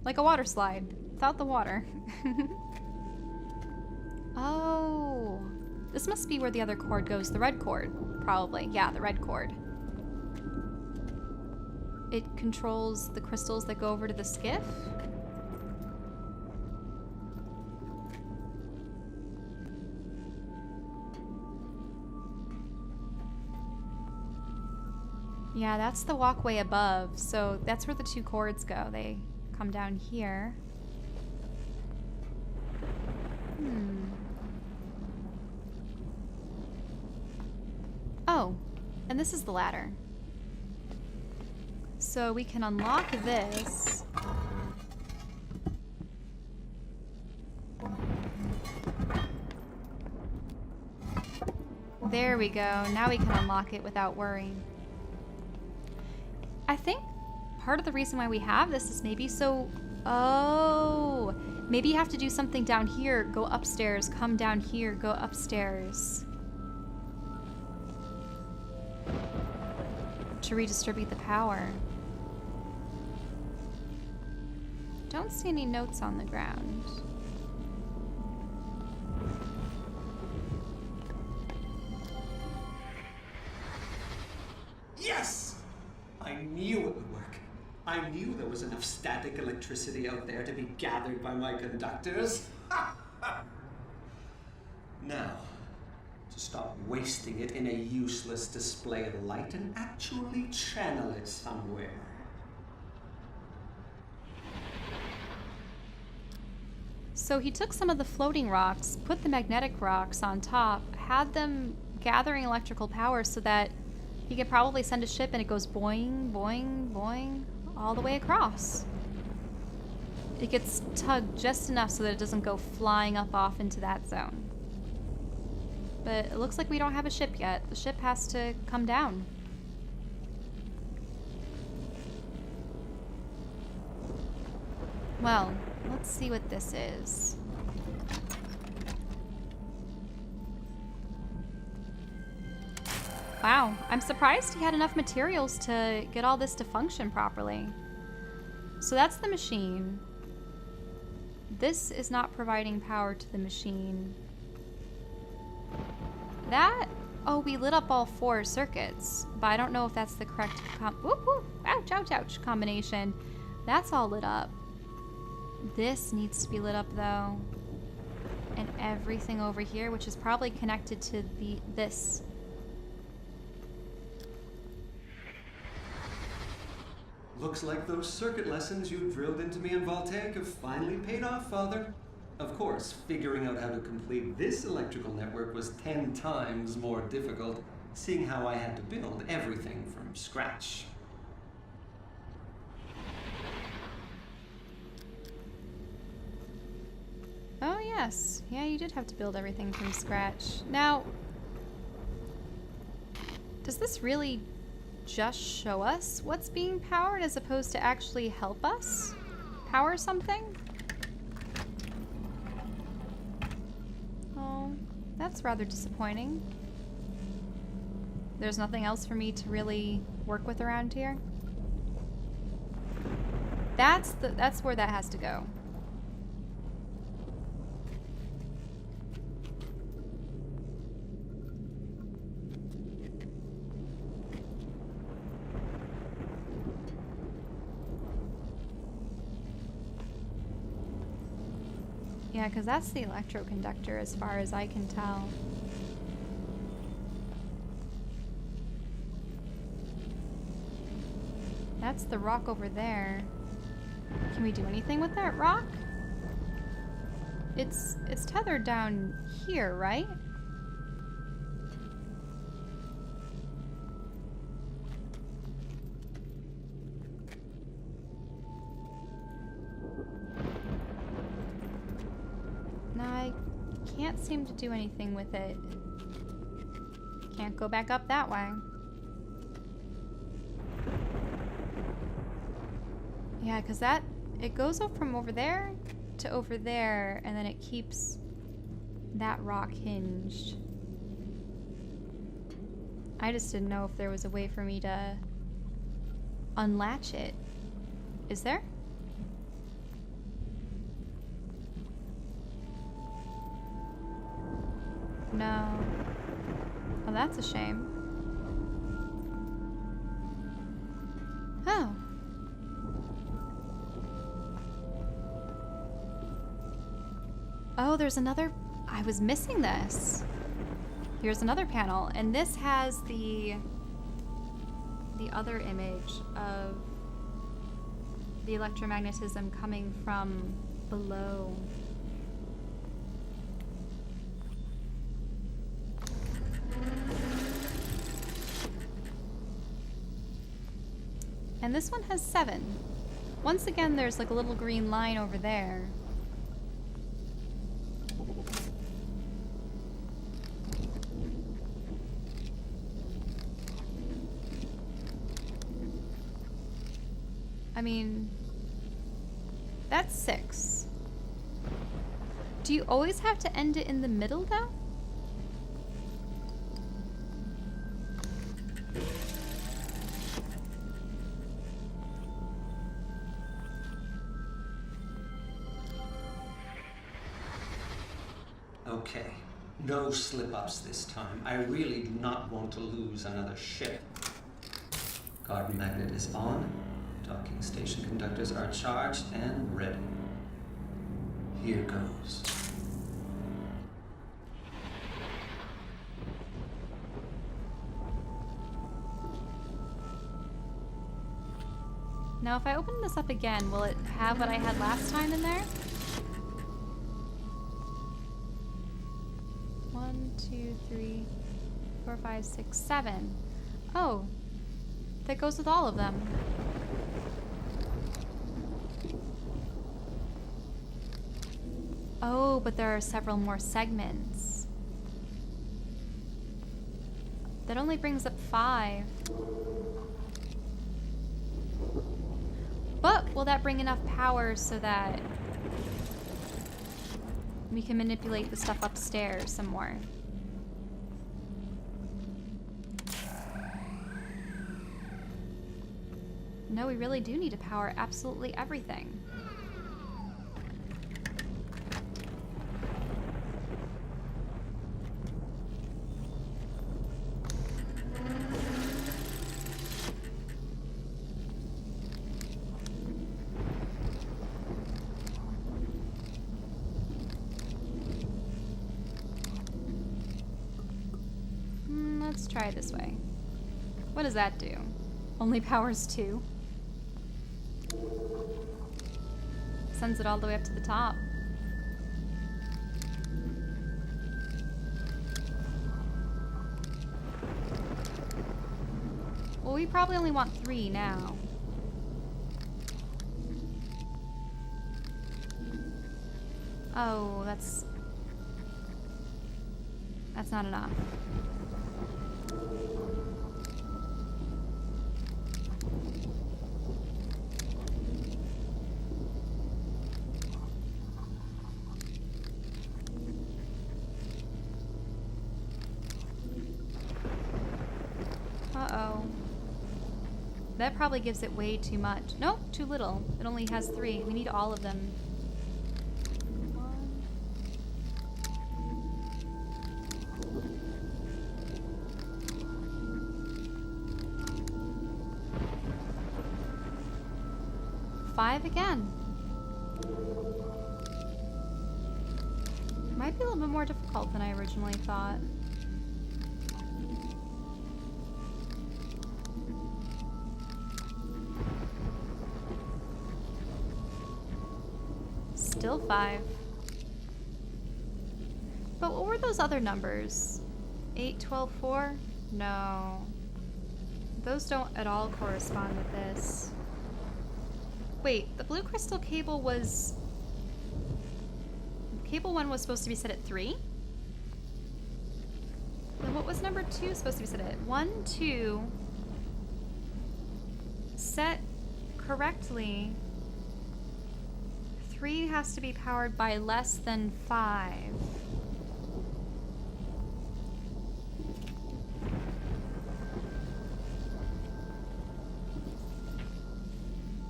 Like a water slide, without the water. Oh, this must be where the other cord goes. The red cord, probably. Yeah, the red cord. It controls the crystals that go over to the skiff. Yeah, that's the walkway above, so that's where the two cords go. They come down here. Oh, and this is the ladder. So we can unlock this. There we go. Now we can unlock it without worrying. I think part of the reason why we have this is maybe so... Oh, maybe you have to do something down here, go upstairs, come down here, go upstairs. To redistribute the power. Don't see any notes on the ground. Yes! I knew it would work. I knew there was enough static electricity out there to be gathered by my conductors. Now, to stop wasting it in a useless display of light and actually channel it somewhere. So he took some of the floating rocks, put the magnetic rocks on top, had them gathering electrical power so that he could probably send a ship and it goes boing, boing, boing, all the way across. It gets tugged just enough so that it doesn't go flying up off into that zone. But it looks like we don't have a ship yet. The ship has to come down. Well, let's see what this is. Wow, I'm surprised he had enough materials to get all this to function properly. So that's the machine. This is not providing power to the machine. That, oh, we lit up all 4 circuits, but I don't know if that's the correct ouch, ouch, ouch, combination. That's all lit up. This needs to be lit up though. And everything over here, which is probably connected to this. Looks like those circuit lessons you drilled into me in Voltaic have finally paid off, Father. Of course, figuring out how to complete this electrical network was 10 times more difficult, seeing how I had to build everything from scratch. Oh yes, yeah, you did have to build everything from scratch. Now, does this really just show us what's being powered as opposed to actually help us power something? Oh, that's rather disappointing. There's nothing else for me to really work with around here. That's where that has to go. Yeah, because that's the electroconductor as far as I can tell. That's the rock over there. Can we do anything with that rock? It's tethered down here, right? No, I can't seem to do anything with it. Can't go back up that way. Yeah, because it goes up from over there to over there, and then it keeps that rock hinged. I just didn't know if there was a way for me to unlatch it. Is there? No. Oh, that's a shame. Oh. Oh, there's another... I was missing this. Here's another panel, and this has the other image of the electromagnetism coming from below. And this one has 7. Once again, there's like a little green line over there. I mean, that's 6. Do you always have to end it in the middle, though? Okay, no slip-ups this time. I really do not want to lose another ship. Guard magnet is on. Docking station conductors are charged and ready. Here goes. Now, if I open this up again, will it have what I had last time in there? 1, 2, 3, 4, 5, 6, 7. Oh, that goes with all of them. Oh, but there are several more segments. That only brings up 5. But will that bring enough power so that we can manipulate the stuff upstairs some more? No, we really do need to power absolutely everything. Let's try it this way. What does that do? Only powers 2. Sends it all the way up to the top. Well, we probably only want 3 now. Oh, that's not enough. Uh-oh. That probably gives it way too much. Nope, too little. It only has 3. We need all of them. 1. 5 again. Might be a little bit more difficult than I originally thought. Still 5. But what were those other numbers? 8, 12, 4? No. Those don't at all correspond with this. Wait, the blue crystal cable was... Cable 1 was supposed to be set at 3? Then what was number 2 supposed to be set at? 1, 2... Set correctly... 3 has to be powered by less than 5.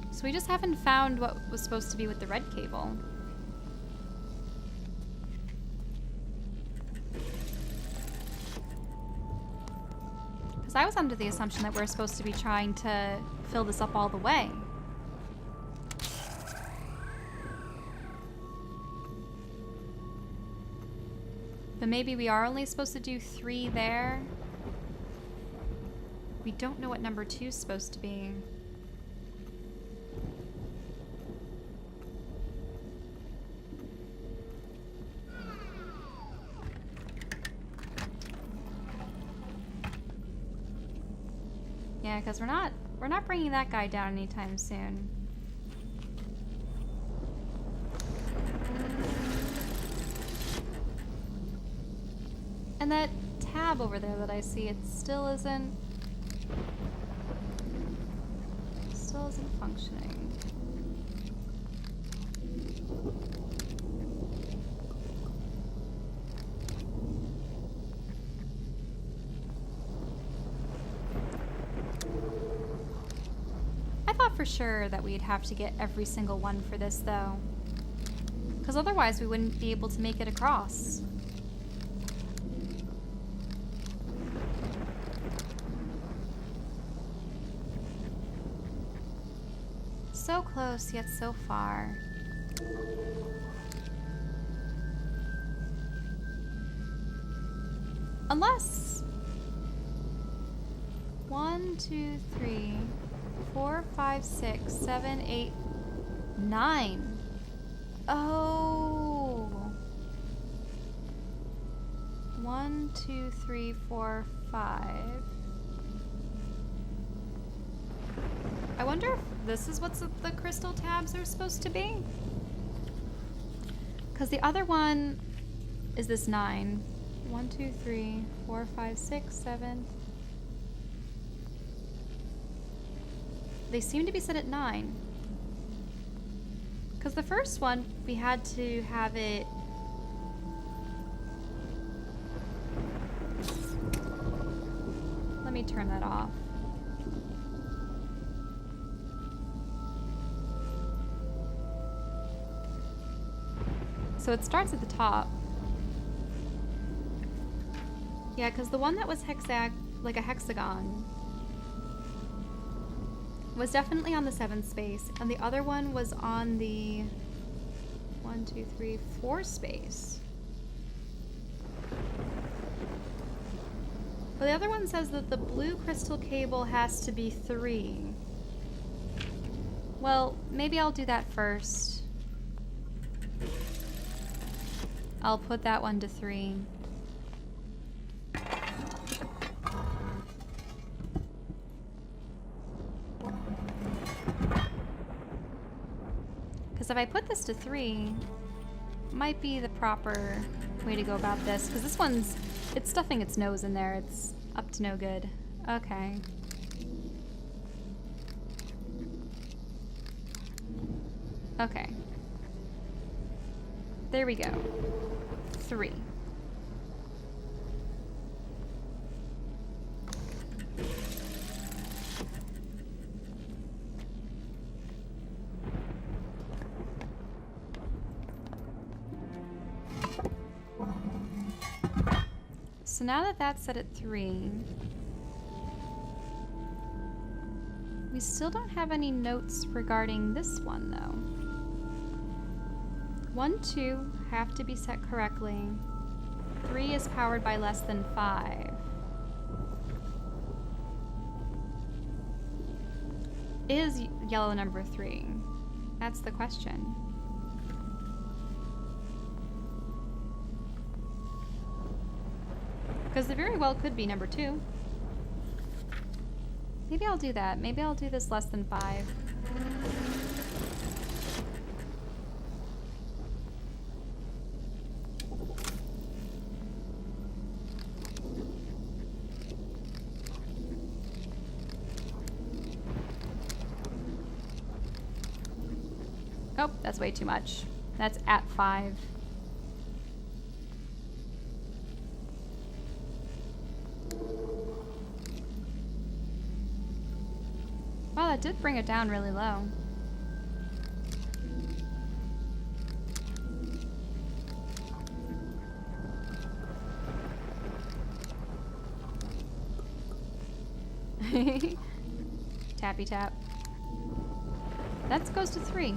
So we just haven't found what was supposed to be with the red cable. Because I was under the assumption that we're supposed to be trying to fill this up all the way. But maybe we are only supposed to do 3 there. We don't know what number 2 is supposed to be. Yeah, because we're not bringing that guy down anytime soon. And that tab over there that I see, it still isn't functioning. I thought for sure that we'd have to get every single one for this though, because otherwise we wouldn't be able to make it across. So close, yet so far. Unless 1, 2, 3, 4, 5, 6, 7, 8, 9. Oh. 1, 2, 3, 4, 5. I wonder if this is what the crystal tabs are supposed to be. Because the other one is this 9. 1, 2, 3, 4, 5, 6, 7. They seem to be set at 9. Because the first one, we had to have it... Let me turn that off. So it starts at the top. Yeah, because the one that was like a hexagon was definitely on the 7th space, and the other one was on the 1, 2, 3, 4 space. But the other one says that the blue crystal cable has to be 3. Well, maybe I'll do that first. I'll put that one to 3. Because if I put this to 3, might be the proper way to go about this. Because this one's, it's stuffing its nose in there. It's up to no good. Okay. Okay. There we go. 3. So now that that's set at 3, we still don't have any notes regarding this one though. 1, 2 have to be set correctly. 3 is powered by less than 5. Is yellow number 3? That's the question. Because it very well could be number 2. Maybe I'll do that. Maybe I'll do this less than 5. Oh, that's way too much. That's at 5. Wow, that did bring it down really low. Tappy tap. That goes to 3.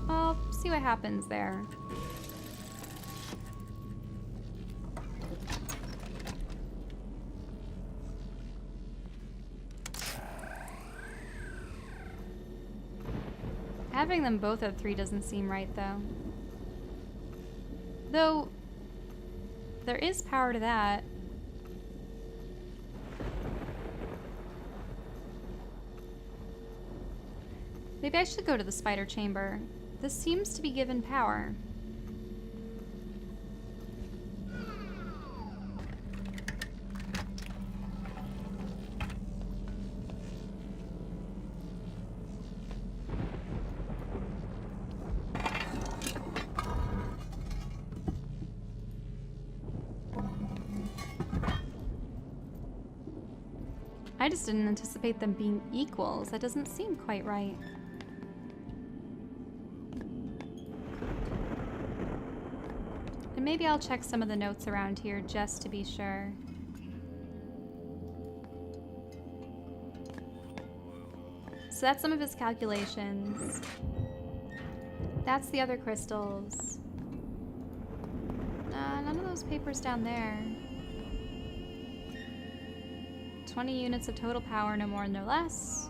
I'll see what happens there. Having them both at 3 doesn't seem right, though. Though, there is power to that. Maybe I should go to the spider chamber. This seems to be given power. I just didn't anticipate them being equals. That doesn't seem quite right. And maybe I'll check some of the notes around here just to be sure. So that's some of his calculations. That's the other crystals. None of those papers down there. 20 units of total power, no more, no less.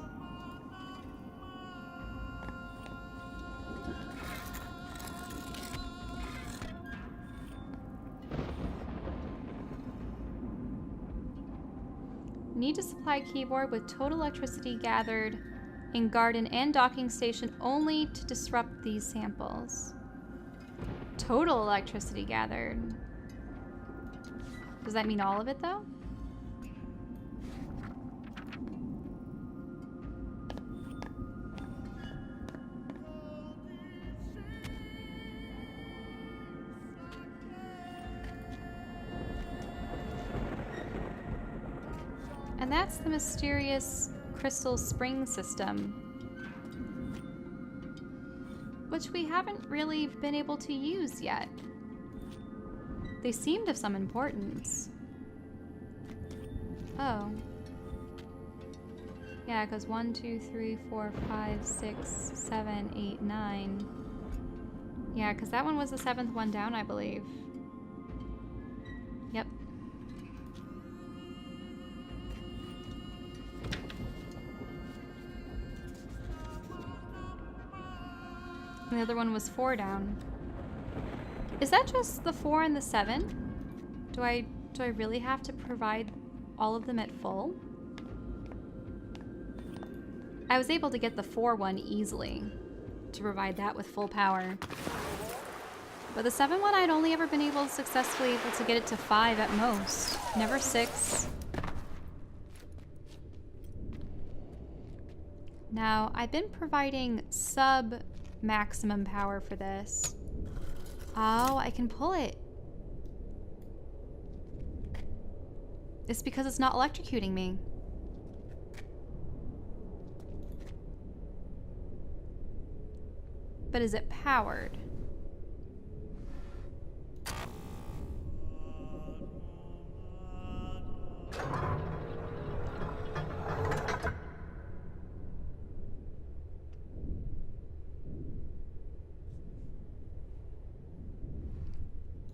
Need to supply keyboard with total electricity gathered in garden and docking station only to disrupt these samples. Total electricity gathered. Does that mean all of it, though? And that's the mysterious crystal spring system, which we haven't really been able to use yet. They seemed of some importance. Oh. Yeah, it goes 1, 2, 3, 4, 5, 6, 7, 8, 9. Yeah, because that one was the 7th one down, I believe. Yep. And the other one was 4 down. Is that just the 4 and the 7? Do I really have to provide all of them at full? I was able to get the 4 one easily to provide that with full power. But the 7 one, I'd only ever been successfully able to get it to 5 at most. Never 6. Now, I've been providing sub-maximum power for this. Oh, I can pull it. It's because it's not electrocuting me. But is it powered?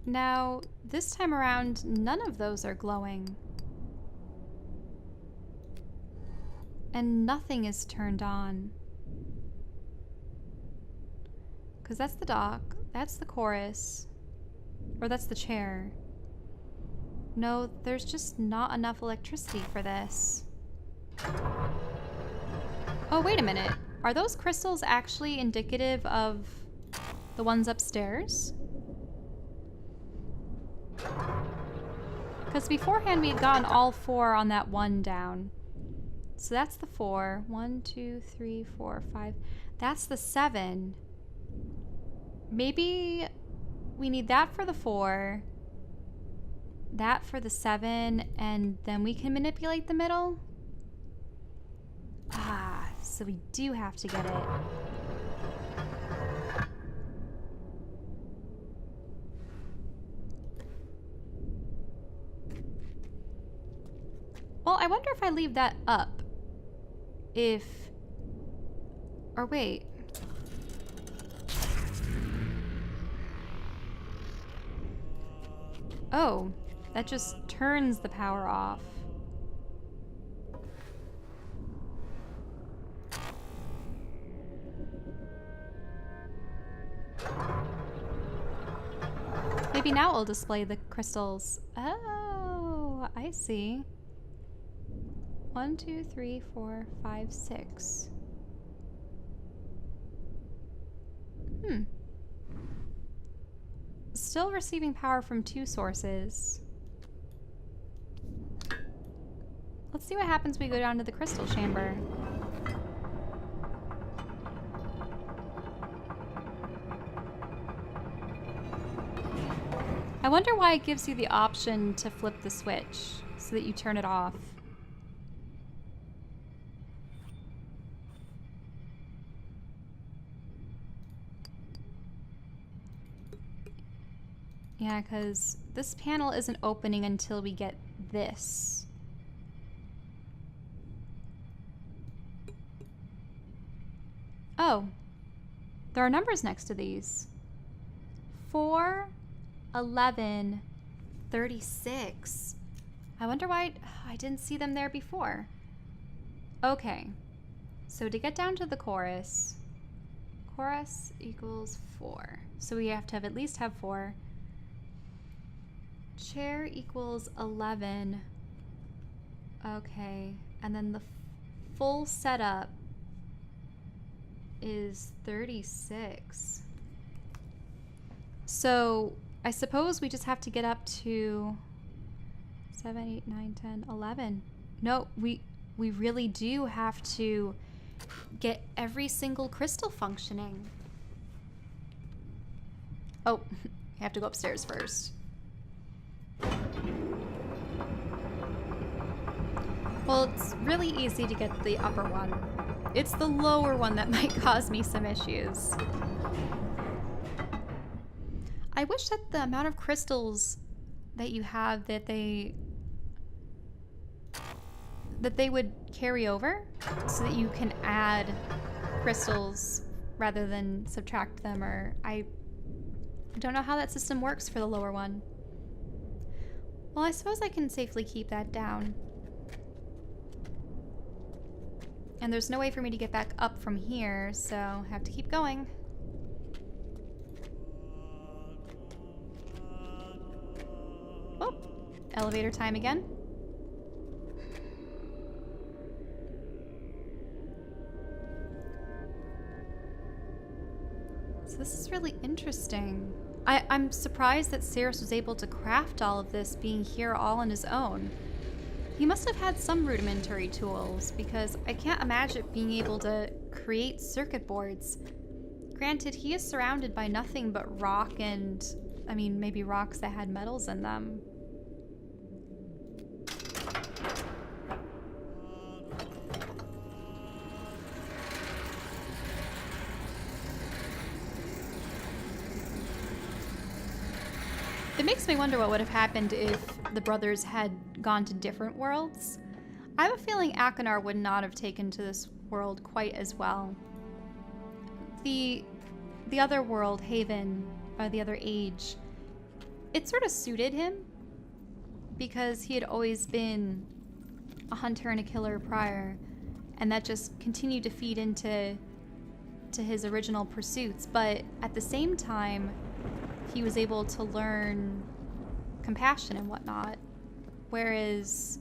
Now, this time around, none of those are glowing. And nothing is turned on. Because that's the dock, that's the chorus, or that's the chair. No, there's just not enough electricity for this. Oh, wait a minute. Are those crystals actually indicative of the ones upstairs? Because beforehand we had gotten all 4 on that one down. So that's the 4. 1, 2, 3, 4, 5. That's the 7. Maybe we need that for the 4, that for the 7, and then we can manipulate the middle? Ah, so we do have to get it. if I leave that up, or wait. Oh, that just turns the power off. Maybe now it'll display the crystals. Oh, I see. 1, 2, 3, 4, 5, 6. Still receiving power from 2 sources. Let's see what happens when we go down to the crystal chamber. I wonder why it gives you the option to flip the switch so that you turn it off. Yeah, because this panel isn't opening until we get this. Oh, there are numbers next to these. 4, 11, 36. I wonder why I didn't see them there before. Okay, so to get down to the chorus equals 4. So we have to at least have 4. Chair equals 11. Okay, and then the full setup is 36. So I suppose we just have to get up to 7, 8, 9, 10, 11. No, we really do have to get every single crystal functioning. Oh, you have to go upstairs first. Well, it's really easy to get the upper one. It's the lower one that might cause me some issues. I wish that the amount of crystals that you have that they would carry over so that you can add crystals rather than subtract them, or I don't know how that system works for the lower one. Well, I suppose I can safely keep that down. And there's no way for me to get back up from here, so I have to keep going. Oh, elevator time again. So this is really interesting. I'm surprised that Sirrus was able to craft all of this being here all on his own. He must have had some rudimentary tools, because I can't imagine being able to create circuit boards. Granted, he is surrounded by nothing but rock and, I mean, maybe rocks that had metals in them. It makes me wonder what would have happened if the brothers had gone to different worlds. I have a feeling Achenar would not have taken to this world quite as well. The other world, Haven, or the other age, it sort of suited him because he had always been a hunter and a killer prior, and that just continued to feed into his original pursuits. But at the same time, he was able to learn compassion and whatnot. Whereas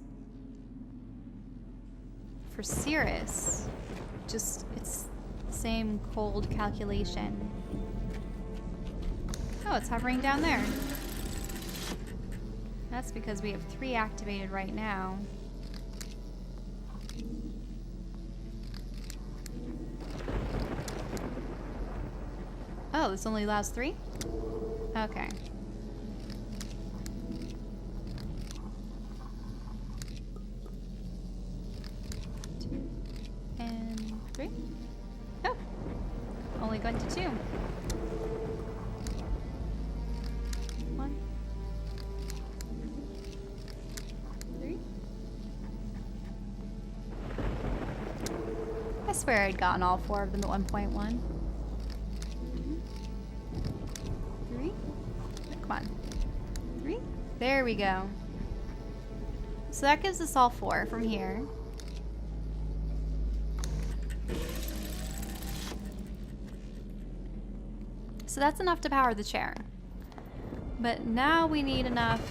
for Sirrus, just it's the same cold calculation. Oh, it's hovering down there. That's because we have 3 activated right now. Oh, this only allows 3? Okay. 2 and 3. Oh, only going to 2. 1, 3. I swear I'd gotten all 4 of them at 1.1. 3? Come on. 3? There we go. So that gives us all 4 from here. So that's enough to power the chair. But now we need enough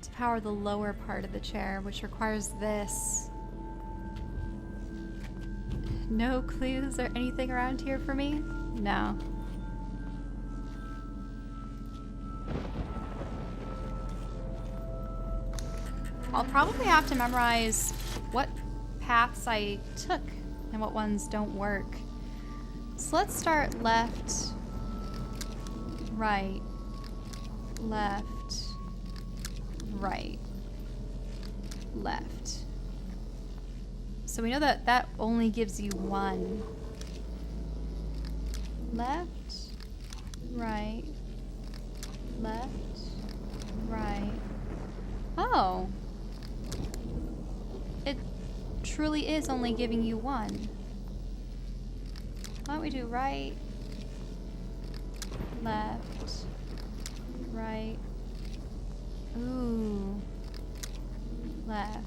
to power the lower part of the chair, which requires this. No clues or anything around here for me? No. I'll probably have to memorize what paths I took and what ones don't work. So let's start left, right, left, right, left. So we know that that only gives you 1. Left, right, left, right. Oh. It truly is only giving you 1. Why don't we do right, left, right, ooh, left,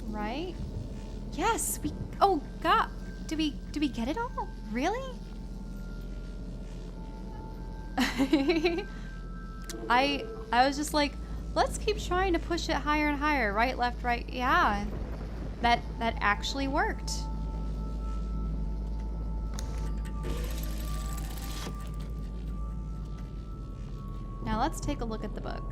right? Yes, we, oh God, do we get it all? Really? I was just like, let's keep trying to push it higher and higher, right, left, right. Yeah, that actually worked. Now let's take a look at the book.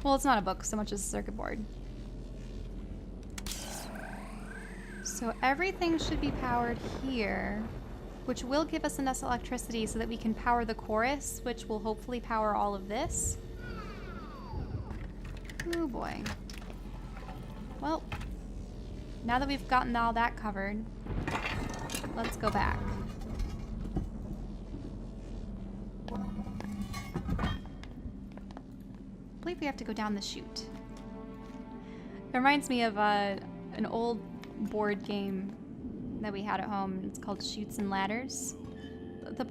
Well, it's not a book so much as a circuit board. So everything should be powered here, which will give us enough electricity so that we can power the chorus, which will hopefully power all of this. Oh boy. Well, now that we've gotten all that covered, let's go back. I believe we have to go down the chute. It reminds me of an old board game that we had at home. It's called Chutes and Ladders. The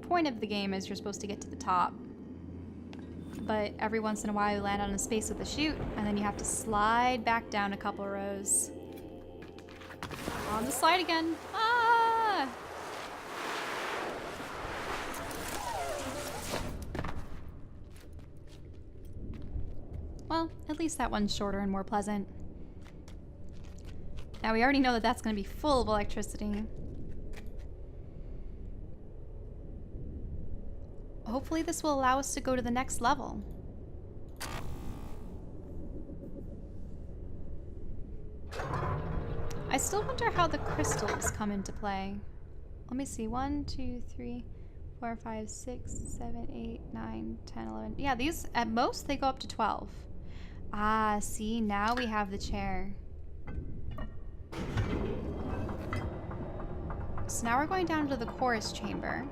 point of the game is you're supposed to get to the top, but every once in a while you land on a space with a chute, and then you have to slide back down a couple rows. On the slide again. Ah! Well, at least that one's shorter and more pleasant. Now we already know that that's going to be full of electricity. Hopefully this will allow us to go to the next level. I still wonder how the crystals come into play. Let me see. 1, 2, 3, 4, 5, 6, 7, 8, 9, 10, 11. Yeah, these, at most, they go up to 12. Ah, see, now we have the chair. So now we're going down to the chorus chamber.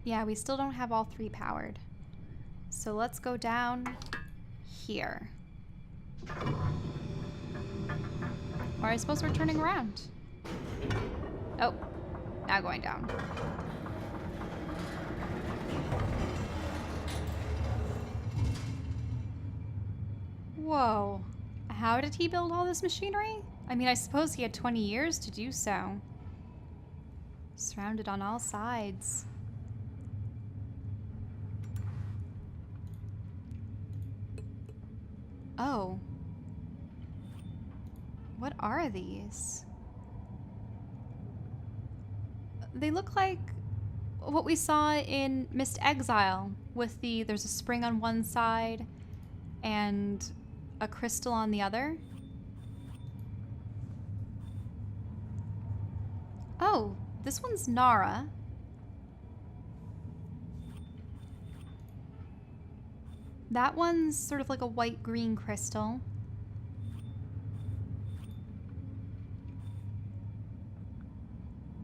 Yeah, we still don't have all 3 powered. So let's go down here. Or I suppose we're turning around. Oh, now going down. Whoa. How did he build all this machinery? I mean, I suppose he had 20 years to do so. Surrounded on all sides. Oh. What are these? They look like what we saw in Myst Exile with there's a spring on one side and a crystal on the other. Oh, this one's Nara. That one's sort of like a white-green crystal.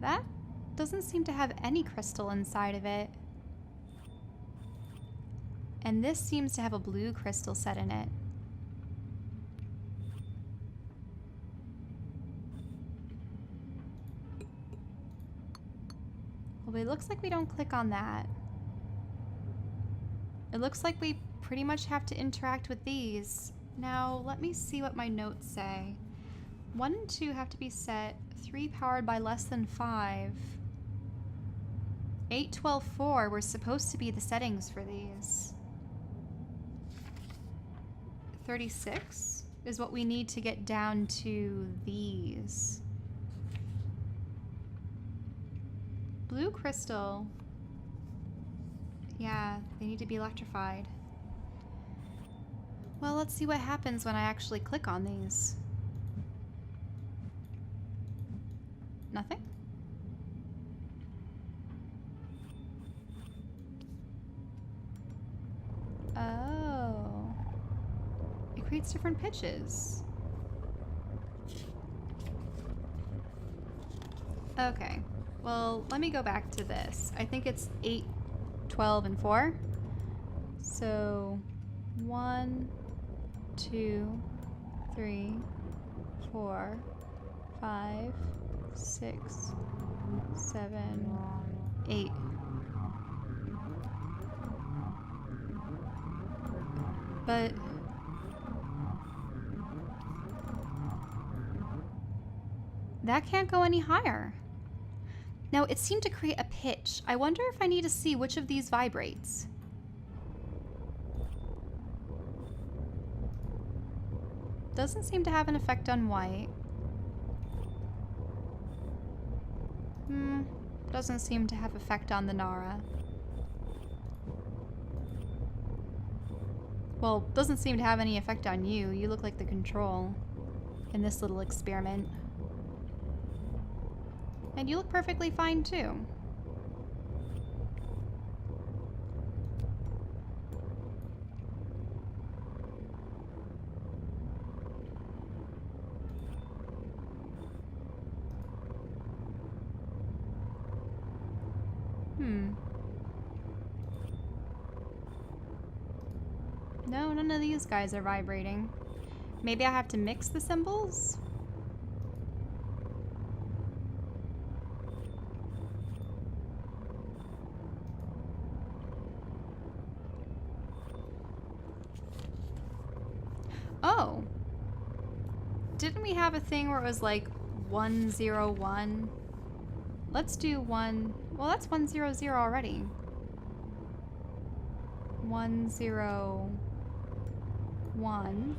That doesn't seem to have any crystal inside of it. And this seems to have a blue crystal set in it. Well, it looks like we don't click on that. It looks like we pretty much have to interact with these. Now, let me see what my notes say. 1 and 2 have to be set. 3 powered by less than 5. 8, 12, 4 were supposed to be the settings for these. 36 is what we need to get down to these. Blue crystal. Yeah, they need to be electrified. Well, let's see what happens when I actually click on these. Nothing? Oh. It creates different pitches. Okay. Well, let me go back to this. I think it's 8, 12, and 4. So 1, 2, 3, 4, 5, 6, 7, 8. But that can't go any higher. Now, it seemed to create a pitch. I wonder if I need to see which of these vibrates. Doesn't seem to have an effect on white. Doesn't seem to have effect on the Nara. Well, doesn't seem to have any effect on you. You look like the control in this little experiment. And you look perfectly fine, too. No, none of these guys are vibrating. Maybe I have to mix the symbols? Oh. Didn't we have a thing where it was like 101? Let's do 1. Well, that's 100 already. 101.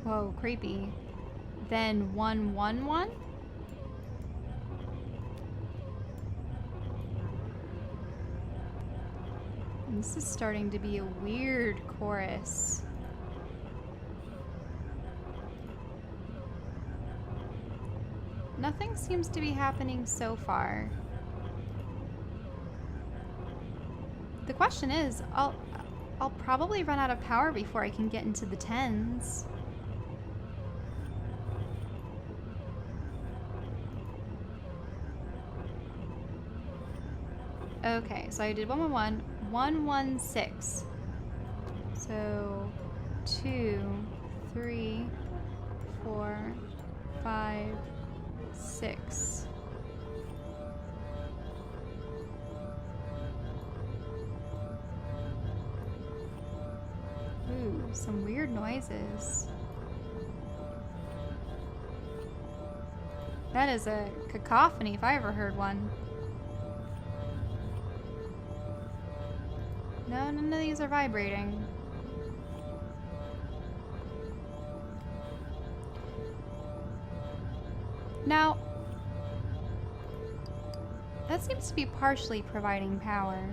Whoa, creepy. Then 111. And this is starting to be a weird chorus. Nothing seems to be happening so far. The question is, I'll probably run out of power before I can get into the 10s. Okay, so I did 111, 116. So 2, 3, 4, 5, 6. Ooh, some weird noises. That is a cacophony if I ever heard one. No, none of these are vibrating. Now, that seems to be partially providing power.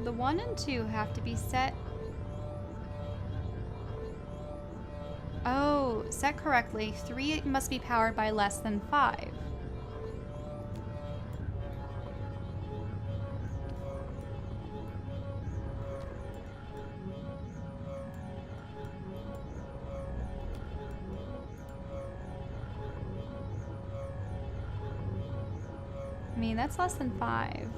The 1 and 2 have to be set. Oh, So, set correctly, 3 must be powered by less than 5. I mean, that's less than 5.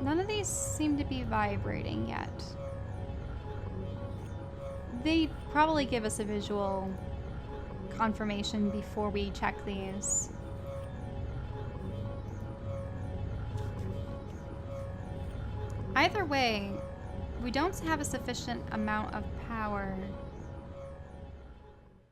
None of these seem to be vibrating yet. They probably give us a visual confirmation before we check these. Either way, we don't have a sufficient amount of power